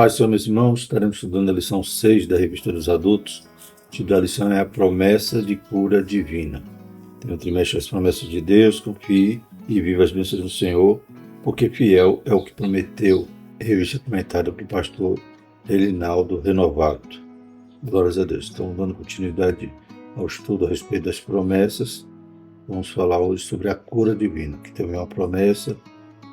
Paz, Senhor, meus irmãos, estaremos estudando a lição 6 da Revista dos Adultos. O título da lição é a promessa de cura divina. Tenha um trimestre as promessas de Deus, confie e viva as bênçãos do Senhor, porque fiel é o que prometeu. Revista comentada pelo pastor Elinaldo Renovado. Glórias a Deus. Estamos dando continuidade ao estudo a respeito das promessas. Vamos falar hoje sobre a cura divina, que também é uma promessa.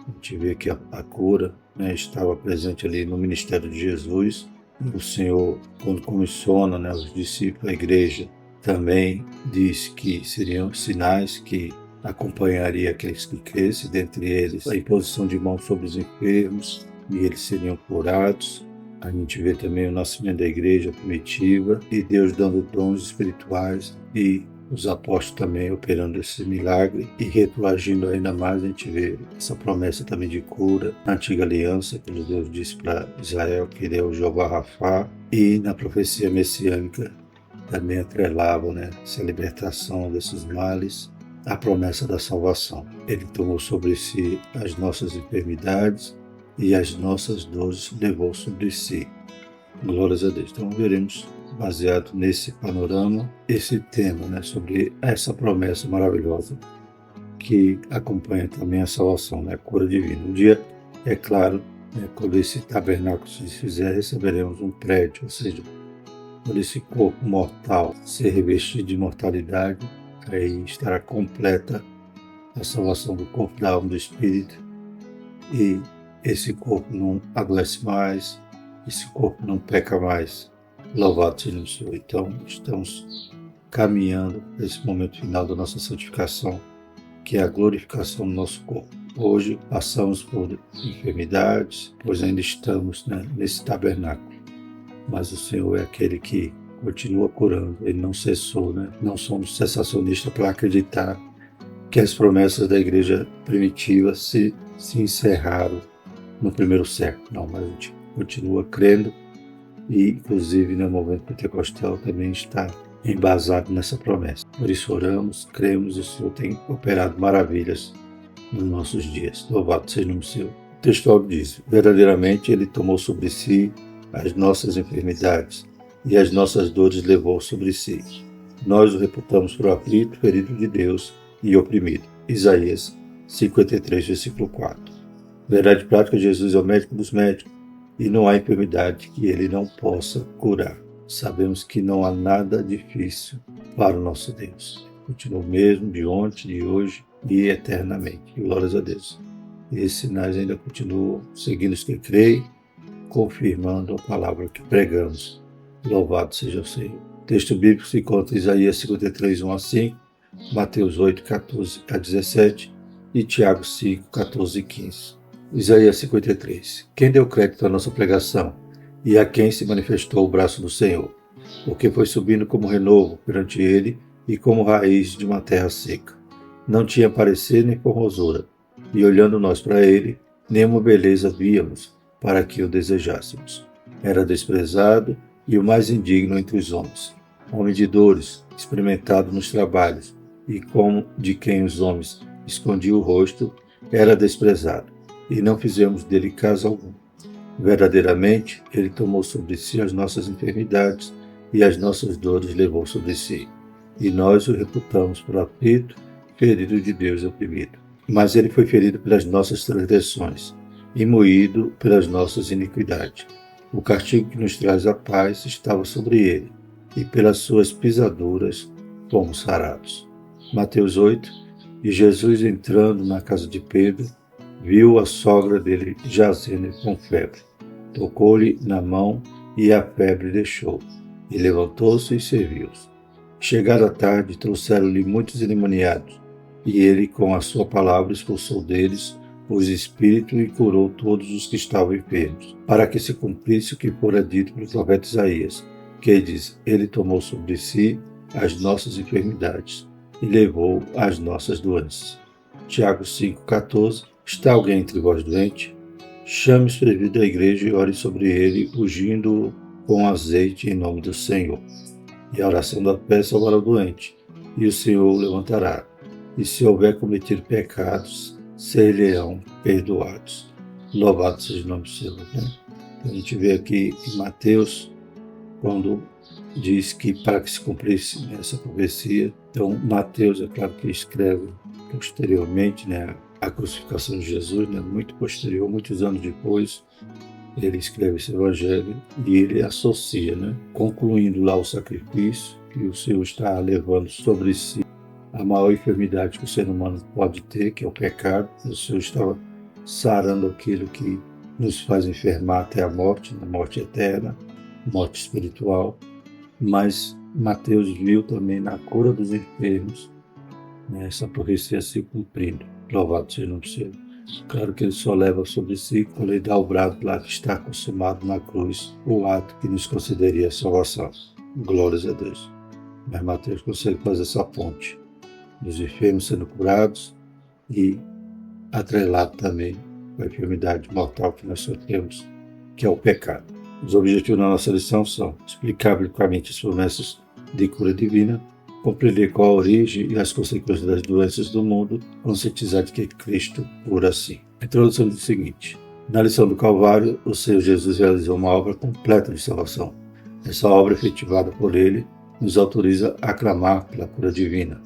A gente vê que a cura estava presente ali no ministério de Jesus. O Senhor, quando comissiona os discípulos, a igreja, também diz que seriam sinais que acompanharia aqueles que crescem, dentre eles a imposição de mãos sobre os enfermos, e eles seriam curados. A gente vê também o nascimento da igreja primitiva e Deus dando dons espirituais e os apóstolos também operando esse milagre e retroagindo ainda mais. A gente vê essa promessa também de cura na antiga aliança, quando Deus disse para Israel que ele é o Jeová Rafá, e na profecia messiânica também atrelavam essa libertação desses males, a promessa da salvação. Ele tomou sobre si as nossas enfermidades e as nossas dores levou sobre si. Glórias a Deus. Então veremos, baseado nesse panorama, esse tema, sobre essa promessa maravilhosa que acompanha também a salvação, a cura divina. Um dia, é claro, quando esse tabernáculo se fizer, receberemos um prédio, ou seja, quando esse corpo mortal ser revestido de imortalidade, aí estará completa a salvação do corpo, da alma e do espírito, e esse corpo não adoece mais, esse corpo não peca mais. Louvado seja o Senhor. Então, estamos caminhando para esse momento final da nossa santificação, que é a glorificação do nosso corpo. Hoje passamos por enfermidades, pois ainda estamos nesse tabernáculo. Mas o Senhor é aquele que continua curando, Ele não cessou. Não somos cessacionistas para acreditar que as promessas da igreja primitiva se encerraram no primeiro século. Não, mas a gente continua crendo e, inclusive, no movimento pentecostal também está embasado nessa promessa. Por isso oramos, cremos e o Senhor tem operado maravilhas nos nossos dias. Louvado seja o nome do Senhor. O texto diz: verdadeiramente Ele tomou sobre si as nossas enfermidades e as nossas dores levou sobre si. Nós o reputamos por aflito, ferido de Deus e oprimido. Isaías 53, versículo 4. Verdade prática, Jesus é o médico dos médicos e não há enfermidade que Ele não possa curar. Sabemos que não há nada difícil para o nosso Deus. Continua o mesmo de ontem, de hoje e eternamente. Glórias a Deus. E esses sinais ainda continuam seguindo os que creem, confirmando a palavra que pregamos. Louvado seja o Senhor. O texto bíblico se encontra em Isaías 53, 1 a 5, Mateus 8, 14 a 17 e Tiago 5, 14 e 15. Isaías 53. Quem deu crédito à nossa pregação e a quem se manifestou o braço do Senhor? Porque foi subindo como renovo perante ele e como raiz de uma terra seca. Não tinha parecer nem formosura, e olhando nós para ele, nenhuma beleza víamos para que o desejássemos. Era desprezado e o mais indigno entre os homens, homem de dores, experimentado nos trabalhos, e como de quem os homens escondiam o rosto, era desprezado, e não fizemos dele caso algum. Verdadeiramente, ele tomou sobre si as nossas enfermidades e as nossas dores levou sobre si. E nós o reputamos por aflito, ferido de Deus e oprimido. Mas ele foi ferido pelas nossas transgressões e moído pelas nossas iniquidades. O castigo que nos traz a paz estava sobre ele, e pelas suas pisaduras fomos sarados. Mateus 8. E Jesus, entrando na casa de Pedro, viu a sogra dele jazendo com febre. Tocou-lhe na mão e a febre deixou. E levantou-se e serviu-os. Chegada a tarde, trouxeram-lhe muitos endemoniados, e ele, com a sua palavra, expulsou deles os espíritos e curou todos os que estavam enfermos, para que se cumprisse o que fora dito pelo profeta Isaías, que diz: Ele tomou sobre si as nossas enfermidades e levou as nossas doenças. Tiago 5,14. Está alguém entre vós doente? Chame os presbíteros da igreja e ore sobre ele, ungindo-o com azeite em nome do Senhor. E a oração da fé salvará o doente, e o Senhor o levantará. E se houver cometido pecados, ser-lhe-ão perdoados. Louvado seja o nome do Senhor. A gente vê aqui em Mateus, quando diz que para que se cumprisse essa profecia, então Mateus é claro que escreve posteriormente, né, a crucificação de Jesus, né, muito posterior, muitos anos depois, ele escreve esse evangelho e ele associa, né, concluindo lá o sacrifício que o Senhor está levando sobre si a maior enfermidade que o ser humano pode ter, que é o pecado. O Senhor estava sarando aquilo que nos faz enfermar até a morte eterna, morte espiritual. Mas Mateus viu também na cura dos enfermos, né, essa profecia se cumprindo. Louvado seja o nome do Senhor. Claro que ele só leva sobre si quando ele dá o brado lá que está consumado na cruz, o ato que nos concederia a salvação. Glórias a Deus. Mas Mateus consegue fazer essa ponte dos enfermos sendo curados e atrelado também com a enfermidade mortal que nós sofremos, que é o pecado. Os objetivos da nossa lição são explicar biblicamente as promessas de cura divina, compreender qual a origem e as consequências das doenças do mundo, conscientizar de que Cristo cura assim. A introdução diz o seguinte: na lição do Calvário, o Senhor Jesus realizou uma obra completa de salvação. Essa obra, efetivada por Ele, nos autoriza a clamar pela cura divina.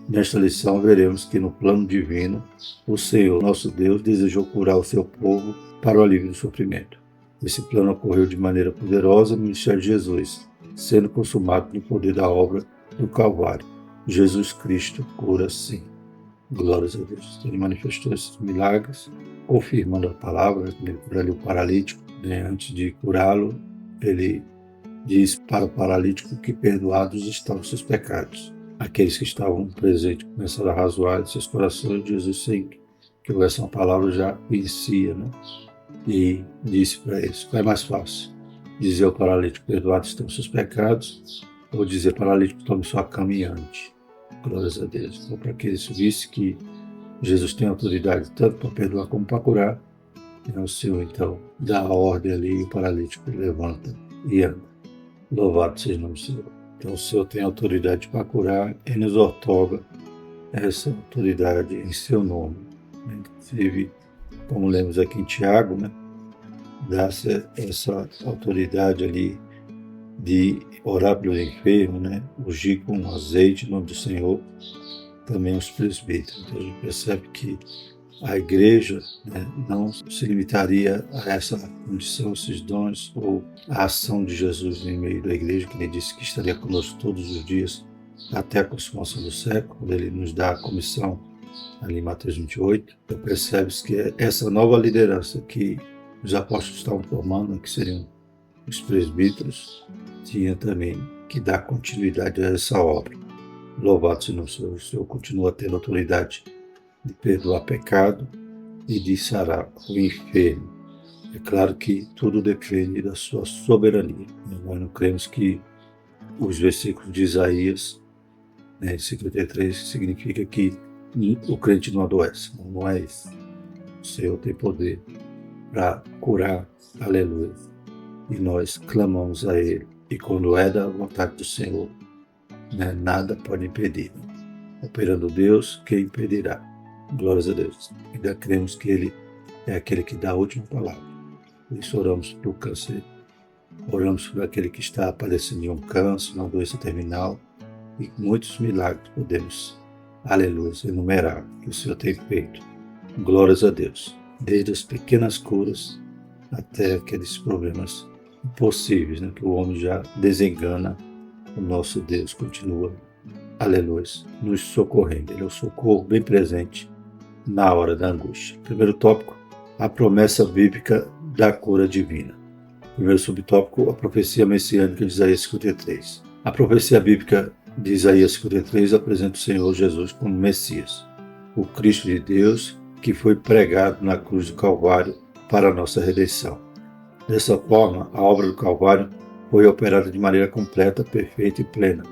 Nesta lição, veremos que no plano divino, o Senhor, nosso Deus, desejou curar o seu povo para o alívio do sofrimento. Esse plano ocorreu de maneira poderosa no ministério de Jesus, sendo consumado no poder da obra do Calvário. Jesus Cristo cura sim. Glórias a Deus. Ele manifestou esses milagres, confirmando a palavra. Ele cura ali o paralítico, né? Antes de curá-lo, ele diz para o paralítico que perdoados estão os seus pecados. Aqueles que estavam presentes começaram a razoar em seus corações. Jesus, sem que houvesse uma palavra, já conhecia, né? E disse para eles: qual é mais fácil? Dizer ao paralítico: perdoados estão os seus pecados, ou dizer: paralítico, tome sua cama e ande. Glórias a Deus. Então, para que eles vissem que Jesus tem autoridade tanto para perdoar como para curar, o Senhor então dá a ordem ali e o paralítico levanta e anda. Louvado seja o nome do Senhor. Então o Senhor tem autoridade para curar e nos outorga essa autoridade em seu nome. Inclusive, como lemos aqui em Tiago, né, dá-se essa autoridade ali de orar pelos enfermos, né, ungir com azeite em nome do Senhor, também os presbíteros. Então a gente percebe que a igreja, né, não se limitaria a essa condição, esses dons, ou a ação de Jesus em meio da igreja, que ele disse que estaria conosco todos os dias, até a consumação do século, quando ele nos dá a comissão, ali em Mateus 28. Então percebe-se que é essa nova liderança que os apóstolos estavam formando, que seriam os presbíteros, tinha também que dar continuidade a essa obra. Louvado seja o Senhor. O Senhor continua tendo autoridade de perdoar pecado e de sarar o enfermo. É claro que tudo depende da sua soberania. Nós não cremos que os versículos de Isaías, né, 53, significa que o crente não adoece. Não é isso. O Senhor tem poder para curar. Aleluia. E nós clamamos a Ele. E quando é da vontade do Senhor, né, nada pode impedir. Operando Deus, quem impedirá? Glórias a Deus. Ainda cremos que Ele é aquele que dá a última palavra. Por isso oramos pelo câncer, oramos por aquele que está padecendo de um câncer, uma doença terminal, e muitos milagres podemos, aleluia, enumerar que o Senhor tem feito. Glórias a Deus. Desde as pequenas curas até aqueles problemas impossíveis, né, que o homem já desengana, o nosso Deus continua, aleluia, nos socorrendo. Ele é o socorro bem presente na hora da angústia. Primeiro tópico, a promessa bíblica da cura divina. Primeiro subtópico, a profecia messiânica de Isaías 53. A profecia bíblica de Isaías 53 apresenta o Senhor Jesus como Messias, o Cristo de Deus que foi pregado na cruz do Calvário para a nossa redenção. Dessa forma, a obra do Calvário foi operada de maneira completa, perfeita e plena,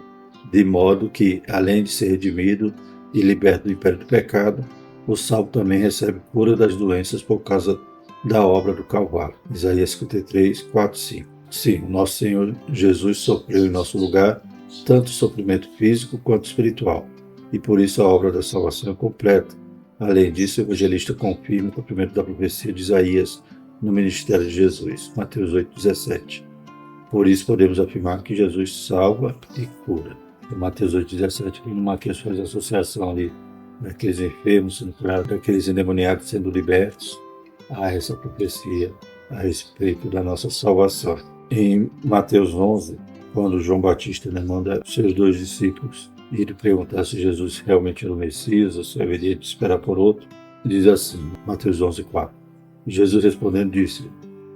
de modo que, além de ser redimido e liberto do império do pecado, o salvo também recebe cura das doenças por causa da obra do Calvário. Isaías 53, 4, 5. Sim, o nosso Senhor Jesus sofreu em nosso lugar tanto sofrimento físico quanto espiritual, e por isso a obra da salvação é completa. Além disso, o evangelista confirma o cumprimento da profecia de Isaías no ministério de Jesus. Mateus 8,17. Por isso podemos afirmar que Jesus salva e cura. Em Mateus 8,17, que no Marquês faz associação ali daqueles enfermos sendo curados, daqueles endemoniados sendo libertos. Há essa profecia a respeito da nossa salvação. Em Mateus 11, quando João Batista manda seus 2 discípulos ir perguntar se Jesus realmente era o Messias ou se haveria de esperar por outro, diz assim, Mateus 11,4. Jesus respondendo disse: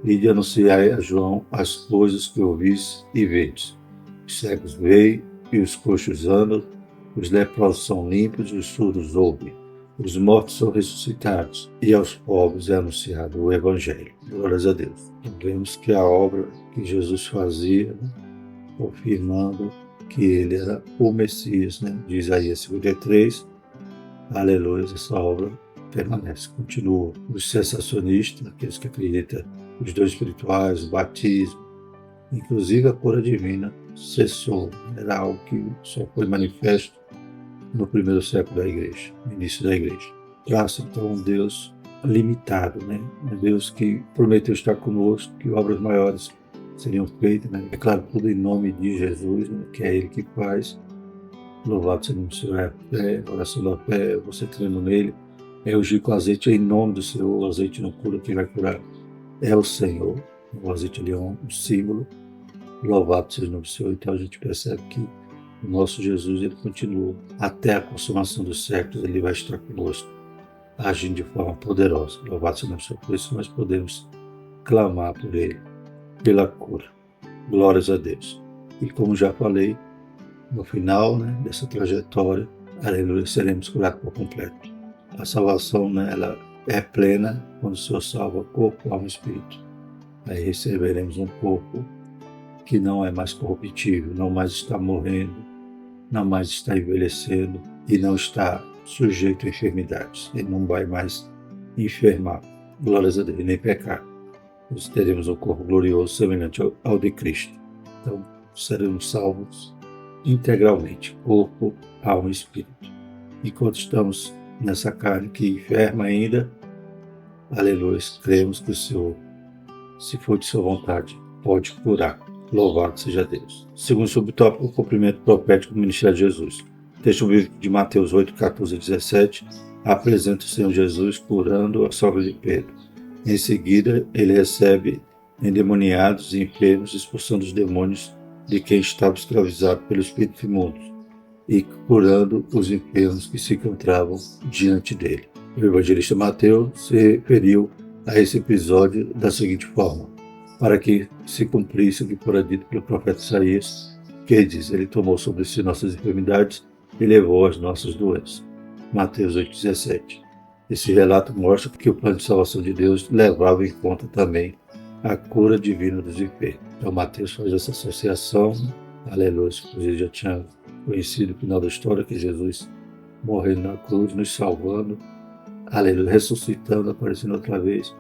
Ide anunciai a João as coisas que ouvis e vedes. Os cegos veem e os coxos andam, os leprosos são limpos e os surdos ouvem. Os mortos são ressuscitados e aos pobres é anunciado o Evangelho. Glórias a Deus. Vemos que a obra que Jesus fazia, confirmando que ele era o Messias, de Isaías 53, aleluia, essa obra permanece, continua. Os sensacionistas, aqueles que acreditam nos dons espirituais, o batismo, inclusive a cura divina, cessou. Era algo que só foi manifesto no primeiro século da igreja, no início da igreja. Graças então a um Deus limitado, um Deus que prometeu estar conosco, que obras maiores seriam feitas, É claro, tudo em nome de Jesus, que é Ele que faz. Louvado seja o Senhor, é a fé, a oração da fé, você crendo nele. É ungir com azeite em nome do Senhor, o azeite não cura, quem vai curar é o Senhor. O azeite ali é um símbolo. Louvado seja o nome do Senhor. Então a gente percebe que o nosso Jesus, ele continua até a consumação dos séculos, ele vai estar conosco, agindo de forma poderosa. Louvado seja o nome do Senhor. Por isso nós podemos clamar por ele, pela cura. Glórias a Deus. E como já falei, no final dessa trajetória, aleluia, seremos curados por completo. A salvação, ela é plena quando o Senhor salva corpo, alma e espírito. Aí receberemos um corpo que não é mais corruptível, não mais está morrendo, não mais está envelhecendo e não está sujeito a enfermidades. Ele não vai mais enfermar, glórias a Deus, nem pecar. Nós teremos um corpo glorioso semelhante ao de Cristo. Então, seremos salvos integralmente, corpo, alma e espírito. Enquanto estamos nessa carne que enferma ainda, aleluia, cremos que o Senhor, se for de sua vontade, pode curar. Louvado seja Deus. Segundo subtópico, o cumprimento profético do ministério de Jesus. O texto bíblico de Mateus 8, 14 e 17 apresenta o Senhor Jesus curando a sogra de Pedro. Em seguida, ele recebe endemoniados e enfermos, expulsando os demônios de quem estava escravizado pelo espírito imundo e curando os enfermos que se encontravam diante dele. O evangelista Mateus se referiu a esse episódio da seguinte forma: para que se cumprisse o que fora dito pelo profeta Isaías, que diz: Ele tomou sobre si nossas enfermidades e levou as nossas doenças. Mateus 8,17. Esse relato mostra que o plano de salvação de Deus levava em conta também a cura divina dos enfermos. Então Mateus faz essa associação, aleluia, inclusive já tinha conhecido o final da história, que Jesus morrendo na cruz, nos salvando, aleluia, ressuscitando, aparecendo outra vez.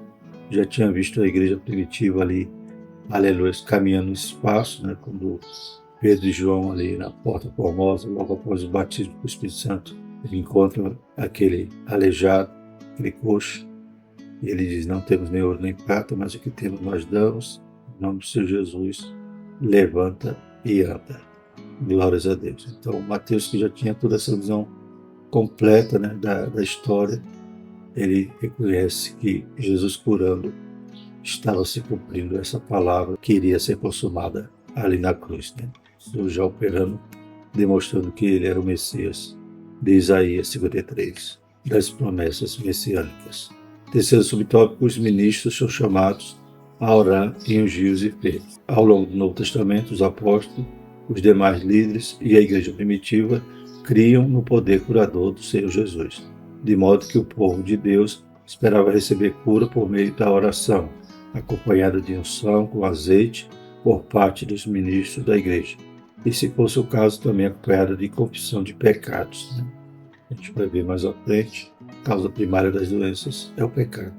Já tinha visto a igreja primitiva ali, aleluia, caminhando no espaço, quando Pedro e João ali na Porta Formosa, logo após o batismo do Espírito Santo, ele encontra aquele aleijado, aquele coxo, e ele diz: não temos nem ouro nem prata, mas o que temos nós damos, em nome do Senhor Jesus, levanta e anda. Glórias a Deus. Então Mateus, que já tinha toda essa visão completa da história, ele reconhece que Jesus curando estava se cumprindo essa palavra que iria ser consumada ali na cruz. Jesus já operando, demonstrando que ele era o Messias de Isaías 53, das promessas messiânicas. Terceiro subtópico: os ministros são chamados a orar e ungir os enfermos. Ao longo do Novo Testamento, os apóstolos, os demais líderes e a igreja primitiva criam no poder curador do Senhor Jesus, de modo que o povo de Deus esperava receber cura por meio da oração, acompanhada de unção com azeite por parte dos ministros da igreja. E, se fosse o caso, também acompanhada de confissão de pecados. A gente vai ver mais à frente, a causa primária das doenças é o pecado.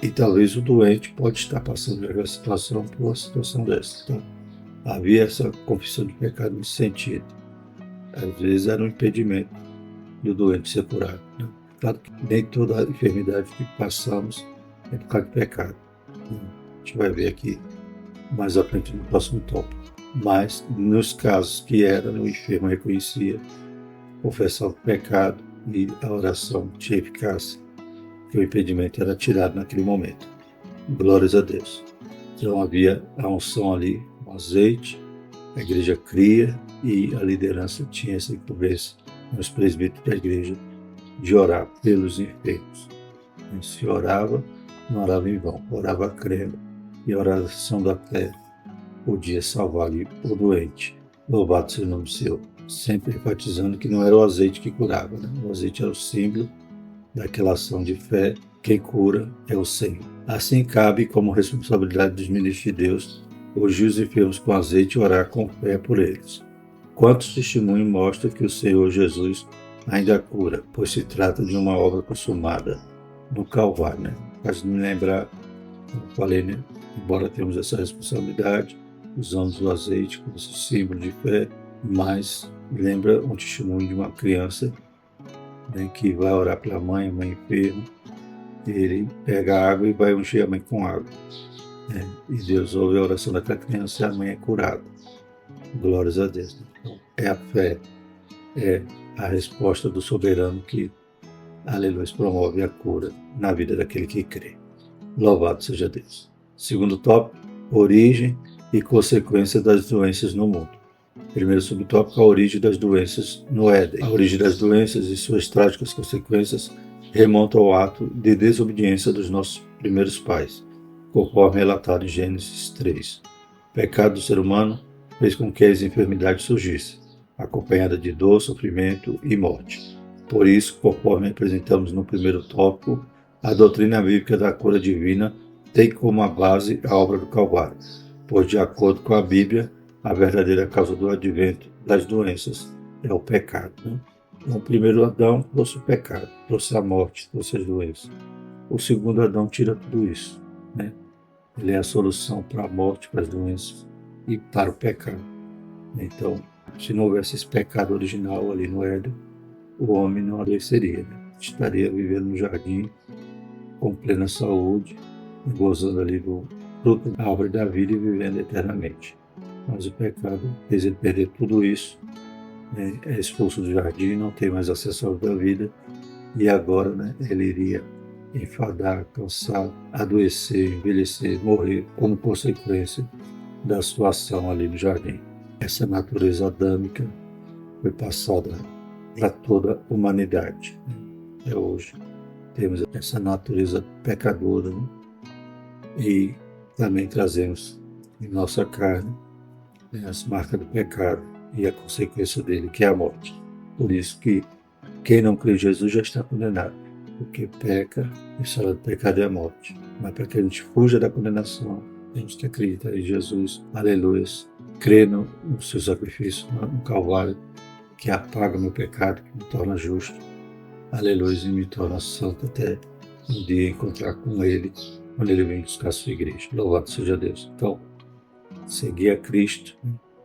E talvez o doente pode estar passando por uma situação dessa. Então, havia essa confissão de pecado nesse sentido. Às vezes era um impedimento do doente ser curado. Claro que nem toda a enfermidade que passamos é por causa do pecado. A gente vai ver aqui mais à frente no próximo tópico. Mas, nos casos que o enfermo reconhecia, confessava o pecado e a oração tinha eficácia, que o impedimento era tirado naquele momento. Glórias a Deus. Então havia a unção ali, o azeite, a igreja cria e a liderança tinha essa incumbência nos presbíteros da igreja de orar pelos enfermos. Se orava, não orava em vão, orava crendo, e a oração da fé podia salvar-lhe o doente. Louvado seja o nome seu. Sempre enfatizando que não era o azeite que curava, né? O azeite era o símbolo daquela ação de fé. Quem cura é o Senhor. Assim cabe como responsabilidade dos ministros de Deus ungir os enfermos com azeite e orar com fé por eles. Quantos testemunhos mostram que o Senhor Jesus ainda cura, pois se trata de uma obra consumada no Calvário, né? Faz me lembrar, como falei, né? Embora tenhamos essa responsabilidade, usamos o azeite como símbolo de fé, mas lembra um testemunho de uma criança, né, que vai orar pela mãe, a mãe enferma, ele pega a água e vai ungir a mãe com água. Né? E Deus ouve a oração daquela criança e a mãe é curada. Glórias a Deus. Então, é a fé, é a resposta do soberano que, aleluia, promove a cura na vida daquele que crê. Louvado seja Deus. Segundo tópico, origem e consequência das doenças no mundo. Primeiro subtópico, a origem das doenças no Éden. A origem das doenças e suas trágicas consequências remontam ao ato de desobediência dos nossos primeiros pais, conforme relatado em Gênesis 3. O pecado do ser humano fez com que as enfermidades surgissem, acompanhada de dor, sofrimento e morte. Por isso, conforme apresentamos no primeiro tópico, a doutrina bíblica da cura divina tem como base a obra do Calvário, pois, de acordo com a Bíblia, a verdadeira causa do advento das doenças é o pecado. Né? Então, o primeiro Adão trouxe o pecado, trouxe a morte, trouxe as doenças. O segundo Adão tira tudo isso. Né? Ele é a solução para a morte, para as doenças e para o pecado. Então, se não houvesse esse pecado original ali no Éden, o homem não adoeceria. Né? Estaria vivendo no jardim com plena saúde, gozando ali do fruto da árvore da vida e vivendo eternamente. Mas o pecado fez ele perder tudo isso, né? É expulso do jardim, não tem mais acesso à árvore da vida, e agora, né, ele iria enfadar, cansar, adoecer, envelhecer, morrer como consequência da sua ação ali no jardim. Essa natureza adâmica foi passada para toda a humanidade. É hoje temos essa natureza pecadora, né? E também trazemos em nossa carne, né, as marcas do pecado e a consequência dele, que é a morte. Por isso que quem não crê em Jesus já está condenado, porque peca, e o salário do pecado é a morte. Mas para que a gente fuja da condenação, temos que acreditar em Jesus, aleluia, crer no seu sacrifício no Calvário, que apaga o meu pecado, que me torna justo, aleluia, e me torna santo até um dia encontrar com Ele, quando Ele vem buscar a sua igreja. Louvado seja Deus. Então, seguir a Cristo,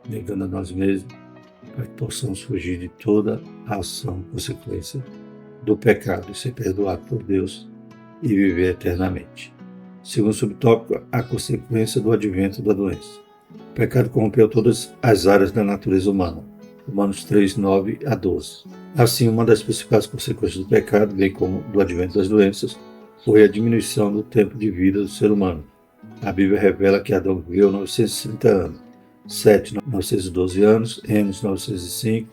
negando a nós mesmos, para que possamos fugir de toda a ação, consequência do pecado e ser perdoado por Deus e viver eternamente. Segundo subtópico, a consequência do advento da doença. O pecado corrompeu todas as áreas da natureza humana. Romanos 3, 9 a 12. Assim, uma das principais consequências do pecado, bem como do advento das doenças, foi a diminuição do tempo de vida do ser humano. A Bíblia revela que Adão viveu 960 anos, Sete 912 anos, Enos 905.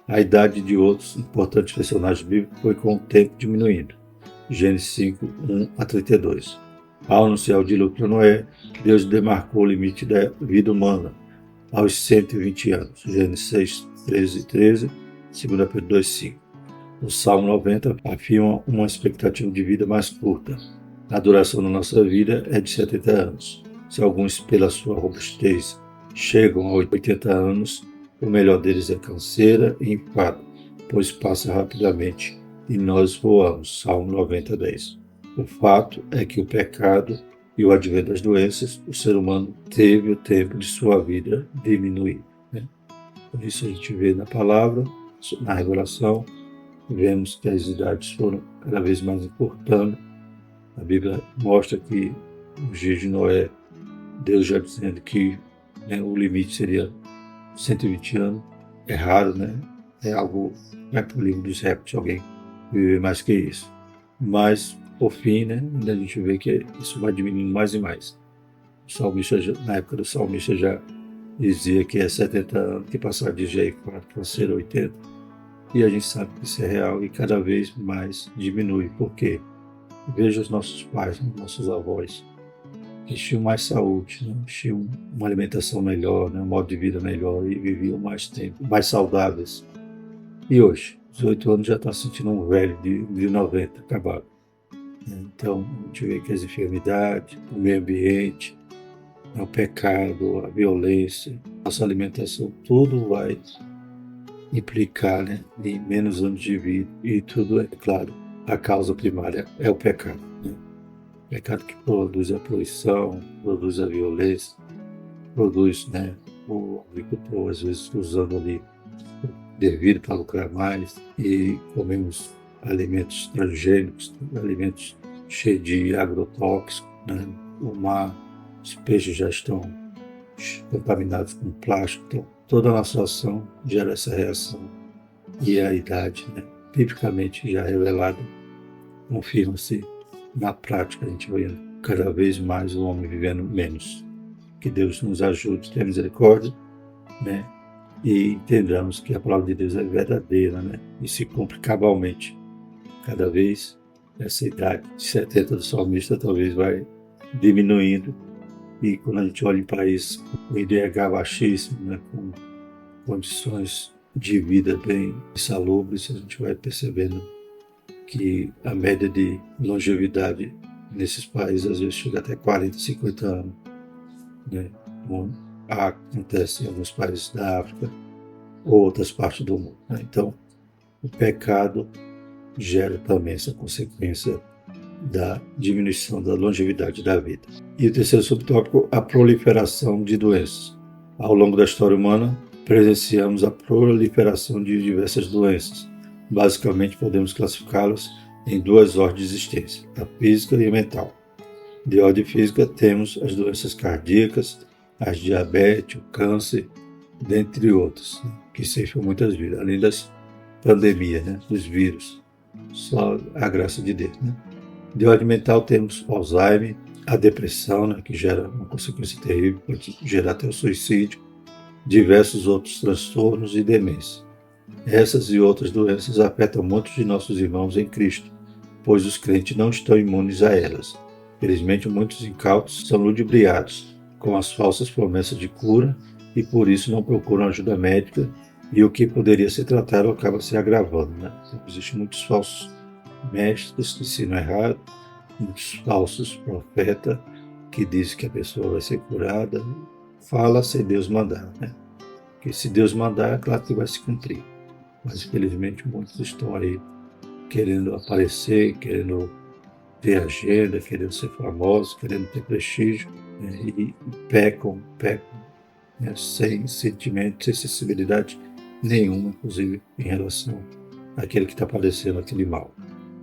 A idade de outros importantes personagens bíblicos foi com o tempo diminuindo. Gênesis 5, 1 a 32. Ao anunciar o dilúvio para Noé, Deus demarcou o limite da vida humana aos 120 anos. Gênesis 6, 13 e 13, 2 Pedro 2, 5. O Salmo 90 afirma uma expectativa de vida mais curta. A duração da nossa vida é de 70 anos. Se alguns, pela sua robustez, chegam a 80 anos, o melhor deles é canseira e enfado, pois passa rapidamente e nós voamos. Salmo 90, 10. O fato é que o pecado e o advento das doenças, o ser humano teve o tempo de sua vida diminuído. Né? Por isso a gente vê na palavra, na revelação, vemos que as idades foram cada vez mais encurtando. A Bíblia mostra que nos dias de Noé, Deus já dizendo que, né, o limite seria 120 anos. É raro, né? É algo, vai para o livro dos recordes, alguém viver mais que isso. Mas, por fim, né, ainda a gente vê que isso vai diminuindo mais e mais. O salmista, na época do salmista, já dizia que é 70 anos, que passar de jeito para ser 80. E a gente sabe que isso é real e cada vez mais diminui. Por quê? Veja os nossos pais, nossos avós, que tinham mais saúde, né? Tinham uma alimentação melhor, né? Um modo de vida melhor e viviam mais tempo, mais saudáveis. E hoje, 18 anos já está sentindo um velho de 90 acabado. Então, a gente vê que as enfermidades, o meio ambiente, o pecado, a violência, nossa alimentação, tudo vai implicar, né, em menos anos de vida. E tudo, é claro, a causa primária é o pecado. Né? O pecado que produz a poluição, produz a violência, produz, né, o agricultor às vezes usando ali devido para lucrar mais e comemos alimentos transgênicos, alimentos cheios de agrotóxicos, né? O mar, os peixes já estão contaminados com plástico, então toda a nossa ação gera essa reação. E a idade, né, biblicamente já revelada, confirma-se na prática. A gente vai cada vez mais o homem vivendo menos. Que Deus nos ajude, tenha misericórdia, né, e entendamos que a palavra de Deus é verdadeira, né, e se cumpre cabalmente. Cada vez essa idade de 70 do salmista talvez vai diminuindo, e quando a gente olha para isso, com IDH baixíssimo, né, com condições de vida bem insalubres, a gente vai percebendo que a média de longevidade nesses países às vezes chega até 40, 50 anos, né, como acontece em alguns países da África ou outras partes do mundo. Né? Então, o pecado gera também essa consequência da diminuição da longevidade da vida. E o terceiro subtópico, a proliferação de doenças. Ao longo da história humana, presenciamos a proliferação de diversas doenças. Basicamente, podemos classificá-las em duas ordens de existência, a física e a mental. De ordem física, temos as doenças cardíacas, as diabetes, o câncer, dentre outras, que ceifam muitas vidas, além das pandemias, né, dos vírus. Só a graça de Deus. Né? De ordem mental, temos o Alzheimer, a depressão, né, que gera uma consequência terrível, pode gerar até o suicídio, diversos outros transtornos e demência. Essas e outras doenças afetam muitos de nossos irmãos em Cristo, pois os crentes não estão imunes a elas. Felizmente, muitos incautos são ludibriados com as falsas promessas de cura e por isso não procuram ajuda médica, e o que poderia ser tratado acaba se agravando. Né? Existem muitos falsos mestres que ensinam errado, muitos falsos profetas que dizem que a pessoa vai ser curada. Fala sem Deus mandar, né? Porque se Deus mandar, é claro que vai se cumprir. Mas infelizmente muitos estão aí querendo aparecer, querendo ter agenda, querendo ser famosos, querendo ter prestígio, né? E pecam, né? Sem sentimento, sem sensibilidade nenhuma, inclusive em relação àquele que está padecendo aquele mal.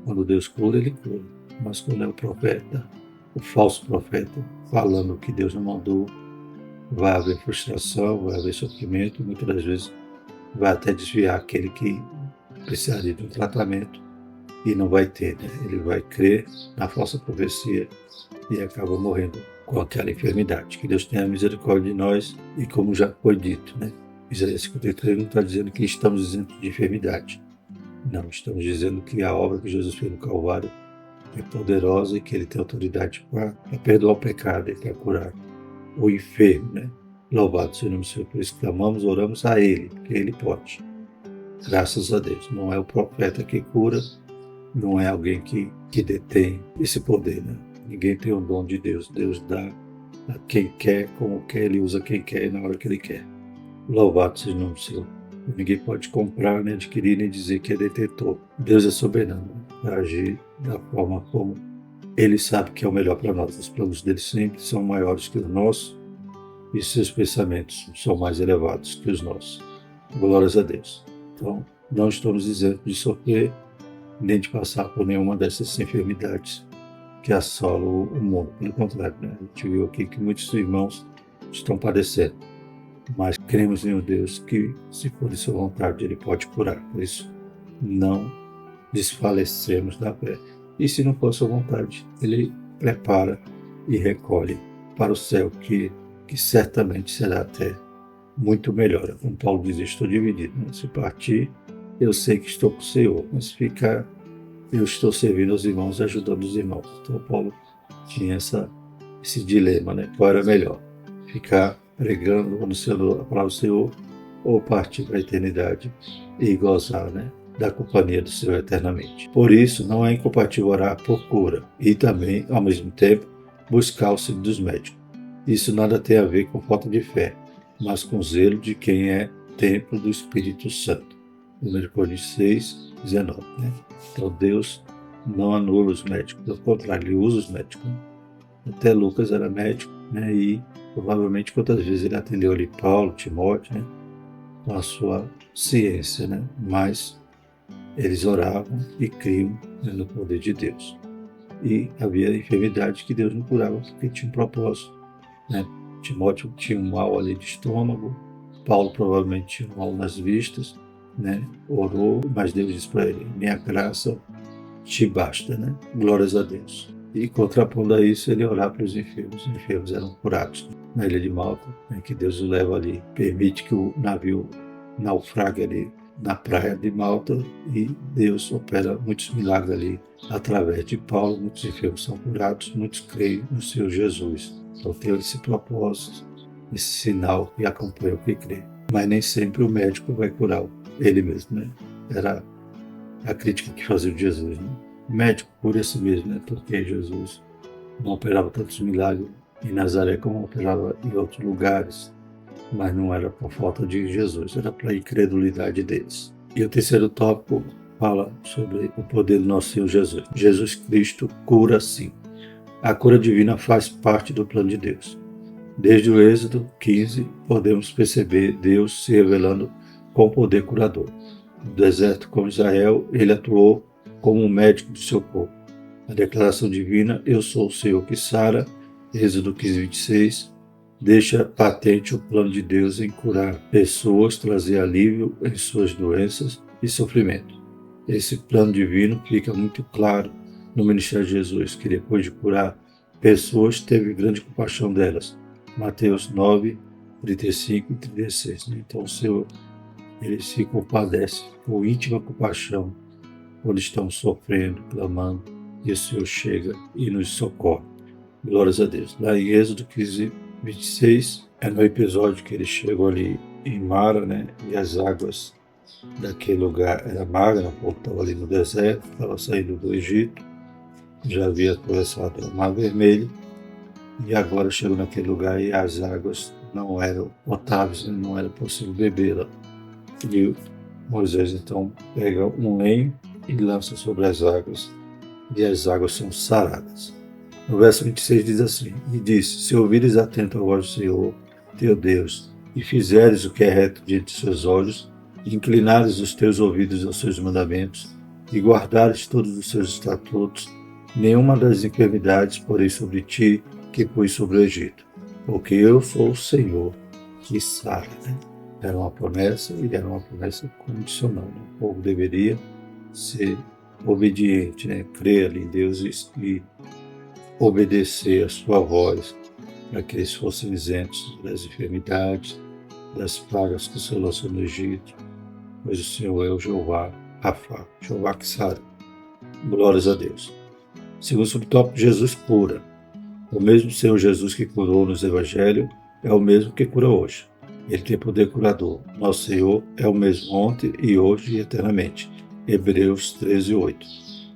Quando Deus cura, Ele cura. Mas quando é o profeta, o falso profeta, falando o que Deus não mandou, vai haver frustração, vai haver sofrimento, muitas das vezes vai até desviar aquele que precisaria de um tratamento e não vai ter, né? Ele vai crer na falsa profecia e acaba morrendo com aquela enfermidade. Que Deus tenha misericórdia de nós e como já foi dito, né? Isaías 53 não está dizendo que estamos isentos de enfermidade. Não, estamos dizendo que a obra que Jesus fez no Calvário é poderosa e que Ele tem autoridade para perdoar o pecado e para curar o enfermo, né? Louvado seja o nome do Senhor. Por isso clamamos, oramos a Ele, porque Ele pode. Graças a Deus. Não é o profeta que cura, não é alguém que detém esse poder, né? Ninguém tem o dom de Deus. Deus dá a quem quer, como quer, Ele usa quem quer e na hora que Ele quer. Louvado seja o nome do Senhor. Ninguém pode comprar, nem adquirir, nem dizer que é detentor. Deus é soberano, para agir da forma como Ele sabe que é o melhor para nós. Os planos dele sempre são maiores que os nossos e seus pensamentos são mais elevados que os nossos. Glórias a Deus. Então, não estamos isentos de sofrer nem de passar por nenhuma dessas enfermidades que assola o mundo. Pelo contrário, né? A gente viu aqui que muitos irmãos estão padecendo, mas cremos em um Deus que, se for de sua vontade, Ele pode curar. Por isso, não desfalecemos da fé. E se não for sua vontade, Ele prepara e recolhe para o céu, que certamente será até muito melhor. Como Paulo diz, estou dividido. Né? Se partir, eu sei que estou com o Senhor, mas ficar, eu estou servindo os irmãos, ajudando os irmãos. Então Paulo tinha esse dilema, né? Qual era melhor? Ficar pregando, anunciando a palavra do Senhor, ou partir para a eternidade e gozar, né, da companhia do Senhor eternamente. Por isso, não é incompatível orar por cura e também, ao mesmo tempo, buscar o auxílio dos médicos. Isso nada tem a ver com falta de fé, mas com zelo de quem é templo do Espírito Santo. 1 Coríntios 6, 19. Né? Então Deus não anula os médicos, pelo contrário, Ele usa os médicos. Né? Até Lucas era médico, né? E provavelmente quantas vezes ele atendeu ali Paulo, Timóteo, né? Com a sua ciência, né? Mas eles oravam e criam, né, no poder de Deus. E havia enfermidade que Deus não curava porque tinha um propósito, né? Timóteo tinha um mal ali de estômago, Paulo provavelmente tinha um mal nas vistas, né? Orou, mas Deus disse para ele: minha graça te basta, né? Glórias a Deus. E contrapondo a isso, ele orar para os enfermos eram curados. Na ilha de Malta, né, que Deus o leva ali, permite que o navio naufrague ali na praia de Malta, e Deus opera muitos milagres ali através de Paulo. Muitos enfermos são curados, muitos creem no Senhor Jesus. Então tem esse propósito, esse sinal que acompanha o que crê. Mas nem sempre o médico vai curar ele mesmo, né? Era a crítica que fazia de Jesus, né? O médico cura a si mesmo, né? Porque Jesus não operava tantos milagres em Nazaré como operava em outros lugares, mas não era por falta de Jesus, era para a incredulidade deles. E o terceiro tópico fala sobre o poder do nosso Senhor Jesus. Jesus Cristo cura sim. A cura divina faz parte do plano de Deus. Desde o Êxodo 15, podemos perceber Deus se revelando com poder curador. No deserto com Israel, ele atuou como um médico do seu povo. A declaração divina, eu sou o Senhor que sara, Êxodo 15, 26, deixa patente o plano de Deus em curar pessoas, trazer alívio em suas doenças e sofrimento. Esse plano divino fica muito claro no ministério de Jesus, que depois de curar pessoas, teve grande compaixão delas. Mateus 9, 35 e 36. Então o Senhor, Ele se compadece com íntima compaixão quando estamos sofrendo, clamando, e o Senhor chega e nos socorre. Glórias a Deus. Lá em Êxodo 15, 26, é no episódio que ele chegou ali em Mara, né? E as águas daquele lugar eram magras, o povo estava ali no deserto, estava saindo do Egito, já havia atravessado o Mar Vermelho, e agora chegou naquele lugar e as águas não eram potáveis, não era possível bebê-la. E Moisés então pega um lenho e lança sobre as águas, e as águas são saradas. No verso 26 diz assim: e disse: se ouvires atento a voz do Senhor, teu Deus, e fizeres o que é reto diante de seus olhos, e inclinares os teus ouvidos aos seus mandamentos, e guardares todos os seus estatutos, nenhuma das enfermidades porei sobre ti que pus sobre o Egito, porque eu sou o Senhor que sara. Né? Era uma promessa, e era uma promessa condicional. Né? O povo deveria ser obediente, né? Crer ali em Deus e obedecer a sua voz, para que eles fossem isentos das enfermidades, das pragas que o Senhor lançou no Egito, pois o Senhor é o Jeová Rafa, Jeová que sara. Glórias a Deus. Segundo subtópico, Jesus cura. O mesmo Senhor Jesus que curou nos Evangelhos é o mesmo que cura hoje. Ele tem poder curador. Nosso Senhor é o mesmo ontem e hoje e eternamente. Hebreus 13, 8.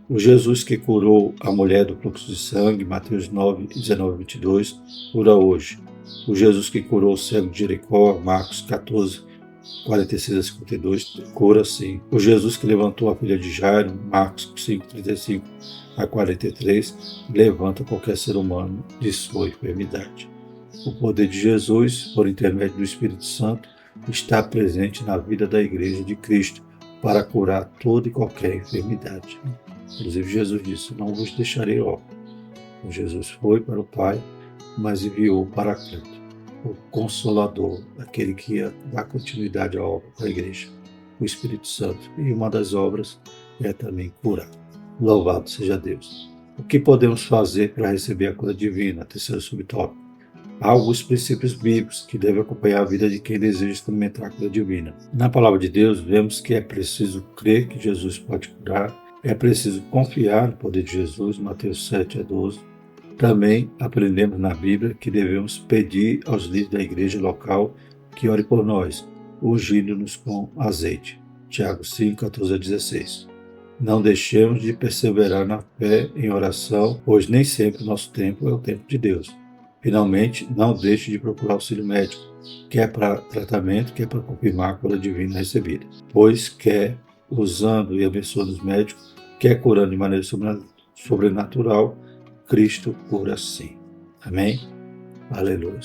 O Jesus que curou a mulher do fluxo de sangue, Mateus 9, 19, 22, cura hoje. O Jesus que curou o cego de Jericó, Marcos 14, 46 a 52, cura sim. O Jesus que levantou a filha de Jairo, Marcos 5, 35 a 43, levanta qualquer ser humano de sua enfermidade. O poder de Jesus, por intermédio do Espírito Santo, está presente na vida da Igreja de Cristo para curar toda e qualquer enfermidade. Inclusive Jesus disse: não vos deixarei órfãos, Jesus foi para o Pai, mas enviou o Paracleto, o Consolador, aquele que ia dar continuidade à obra da Igreja, o Espírito Santo. E uma das obras é também curar. Louvado seja Deus. O que podemos fazer para receber a cura divina? Terceiro subtópico. Há alguns princípios bíblicos que devem acompanhar a vida de quem deseja experimentar a cura divina. Na palavra de Deus, vemos que é preciso crer que Jesus pode curar, é preciso confiar no poder de Jesus, Mateus 7:12. Também aprendemos na Bíblia que devemos pedir aos líderes da igreja local que ore por nós, ungindo-nos com azeite. Tiago 5:14-16. Não deixemos de perseverar na fé em oração, pois nem sempre o nosso tempo é o tempo de Deus. Finalmente, não deixe de procurar auxílio médico, quer para tratamento, quer para confirmar a cura divina recebida, pois quer usando e abençoando os médicos, quer curando de maneira sobrenatural, Cristo cura sim. Amém? Aleluia.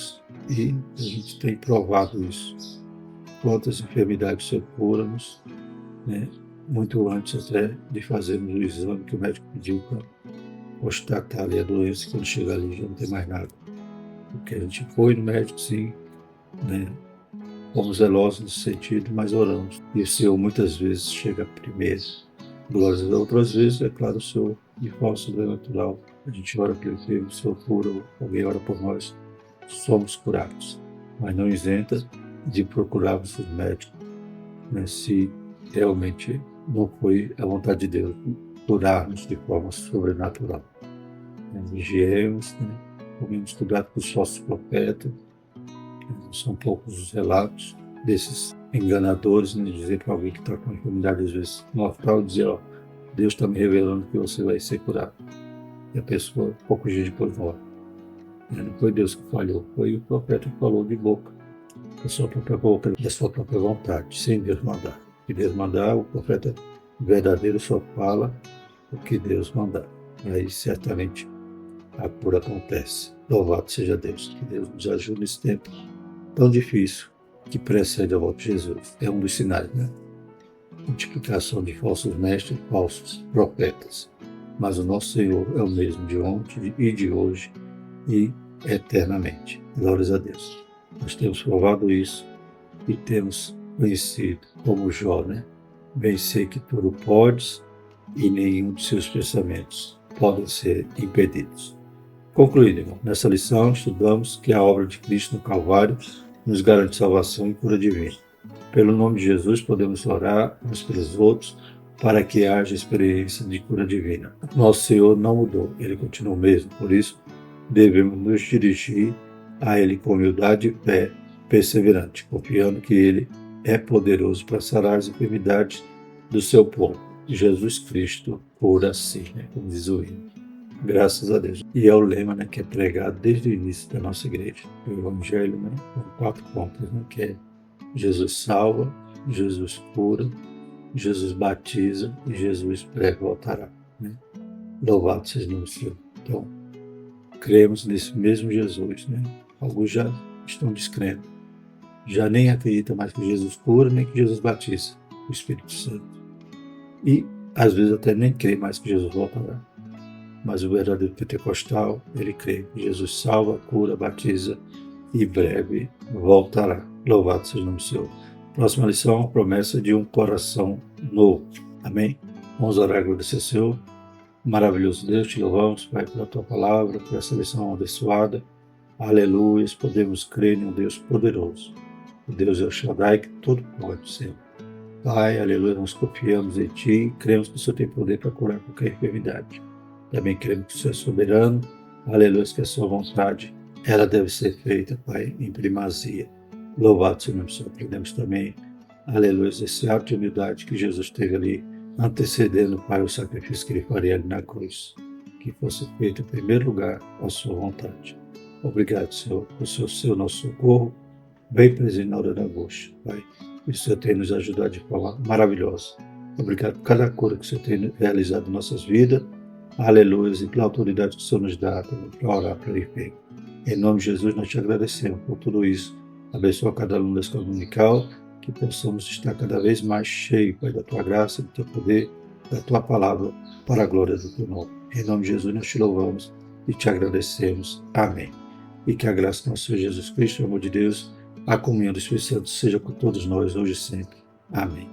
E a gente tem provado isso. Quantas enfermidades se curam-nos, né? Muito antes até de fazermos o exame que o médico pediu para constatar ali a doença, quando chega ali já não tem mais nada. Porque a gente foi no médico, sim, né? Fomos zelosos nesse sentido, mas oramos. E o Senhor muitas vezes chega primeiro. Glórias a Deus. Outras vezes, é claro, o Senhor de forma sobrenatural. A gente ora pelo enfermo, o Senhor cura, alguém ora por nós, somos curados. Mas não isenta de procurarmos o médico, né, se realmente não foi a vontade de Deus curar-nos de forma sobrenatural. Vigiemos, né? Tomemos cuidado com os falsos profetas. São poucos os relatos desses enganadores, né? Dizer para alguém que está com uma enfermidade, às vezes, mortal, dizer, ó, Deus está me revelando que você vai ser curado. E a pessoa, poucos dias depois, morre. Não foi Deus que falhou, foi o profeta que falou de boca, da sua própria boca, da sua própria vontade, sem Deus mandar. Se Deus mandar, o profeta verdadeiro só fala o que Deus mandar. Aí, certamente, a cura acontece. Louvado seja Deus. Que Deus nos ajude nesse tempo tão difícil que precede a volta de Jesus. É um dos sinais, né? Multiplicação de falsos mestres, falsos profetas. Mas o nosso Senhor é o mesmo de ontem e de hoje e eternamente. Glórias a Deus. Nós temos provado isso e temos conhecido como Jó, né? Bem sei que tudo podes e nenhum de seus pensamentos podem ser impedidos. Concluído, irmão, nessa lição estudamos que a obra de Cristo no Calvário nos garante salvação e cura divina. Pelo nome de Jesus podemos orar uns pelos outros para que haja experiência de cura divina. Nosso Senhor não mudou, Ele continua o mesmo, por isso devemos nos dirigir a Ele com humildade e fé perseverante, confiando que Ele é poderoso para sarar as enfermidades do seu povo. Jesus Cristo cura sim, né? Como diz o hino. Graças a Deus. E é o lema, né, que é pregado desde o início da nossa igreja. O Evangelho, né, com 4 pontos, né, que é Jesus salva, Jesus cura, Jesus batiza e Jesus breve voltará. Né? Louvado seja o nome do Senhor. Então, cremos nesse mesmo Jesus. Né? Alguns já estão descrendo. Já nem acreditam mais que Jesus cura, nem que Jesus batiza o Espírito Santo. E, às vezes, até nem crê mais que Jesus voltará. Mas o verdadeiro pentecostal, ele crê que Jesus salva, cura, batiza e breve voltará. Louvado seja o nome do Senhor. Próxima lição, a promessa de um coração novo. Amém? Vamos orar e agradecer ao Senhor. Maravilhoso Deus, te louvamos, Pai, pela tua palavra, por essa lição abençoada. Aleluia, podemos crer em um Deus poderoso. O Deus El Shaddai, que tudo pode, Senhor. Pai, aleluia, nós confiamos em Ti, cremos que o Senhor tem poder para curar qualquer enfermidade. Também cremos que o Senhor é soberano, aleluia, que a sua vontade, ela deve ser feita, Pai, em primazia. Louvado seja o nome do Senhor. Aprendemos também, aleluia, esse ato de humildade que Jesus teve ali, antecedendo, Pai, o sacrifício que Ele faria ali na cruz. Que fosse feito em primeiro lugar a sua vontade. Obrigado, Senhor, por ser o nosso socorro, bem presente na hora da angústia, Pai. E o Senhor tem nos ajudado de forma maravilhosa. Obrigado por cada cura que o Senhor tem realizado em nossas vidas. Aleluia, e pela autoridade que o Senhor nos dá para orar pelo enfermo. Em nome de Jesus, nós te agradecemos por tudo isso. Abençoa cada aluno da escola dominical, que possamos estar cada vez mais cheios, Pai, da tua graça, do teu poder, da tua palavra, para a glória do teu nome. Em nome de Jesus, nós te louvamos e te agradecemos. Amém. E que a graça do nosso Senhor Jesus Cristo, o amor de Deus, a comunhão do Espírito Santo seja com todos nós, hoje e sempre. Amém.